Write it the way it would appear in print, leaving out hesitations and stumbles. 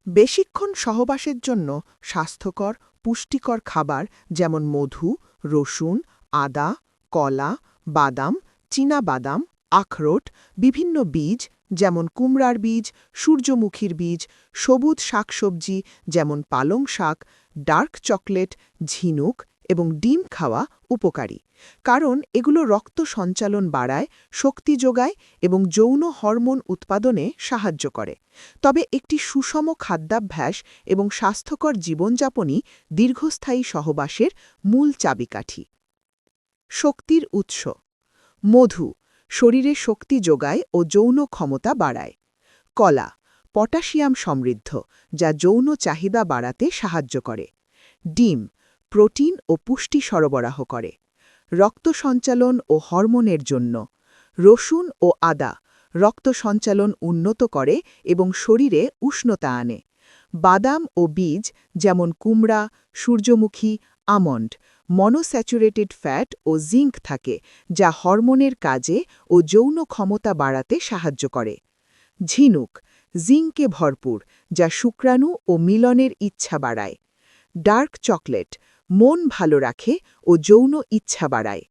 বেশিক্ষণ সহবাসের জন্য স্বাস্থ্যকর পুষ্টিকর খাবার যেমন মধু, রসুন, আদা, কলা, বাদাম, চীনা বাদাম, আখরোট, বিভিন্ন বীজ যেমন কুমড়ার বীজ, সূর্যমুখীর বীজ, সবুজ শাকসবজি যেমন পালং শাক, ডার্ক চকলেট, ঝিনুক এবং ডিম খাওয়া উপকারী, কারণ এগুলো রক্ত সঞ্চালন বাড়ায়, শক্তি যোগায় এবং যৌন হরমোন উৎপাদনে সাহায্য করে। তবে একটি সুষম খাদ্যাভ্যাস এবং স্বাস্থ্যকর জীবনযাপনই দীর্ঘস্থায়ী সহবাসের মূল চাবিকাঠি। শক্তির উৎস। মধু শরীরে শক্তি যোগায় ও যৌন ক্ষমতা বাড়ায়। কলা পটাশিয়াম সমৃদ্ধ, যা যৌন চাহিদা বাড়াতে সাহায্য করে। ডিম প্রোটিন ও পুষ্টি সরবরাহ করে। রক্ত সঞ্চালন ও হরমোনের জন্য। রসুন ও আদা রক্ত সঞ্চালন উন্নত করে এবং শরীরে উষ্ণতা আনে। বাদাম ও বীজ যেমন কুমড়া, সূর্যমুখী, আমন্ড মনোস্যাচুরেটেড ফ্যাট ও জিঙ্ক থাকে, যা হরমোনের কাজে ও যৌন ক্ষমতা বাড়াতে সাহায্য করে। ঝিনুক জিঙ্কে ভরপুর, যা শুক্রাণু ও মিলনের ইচ্ছা বাড়ায়। ডার্ক চকলেট মন ভালো রাখে ও যৌন ইচ্ছা বাড়ায়।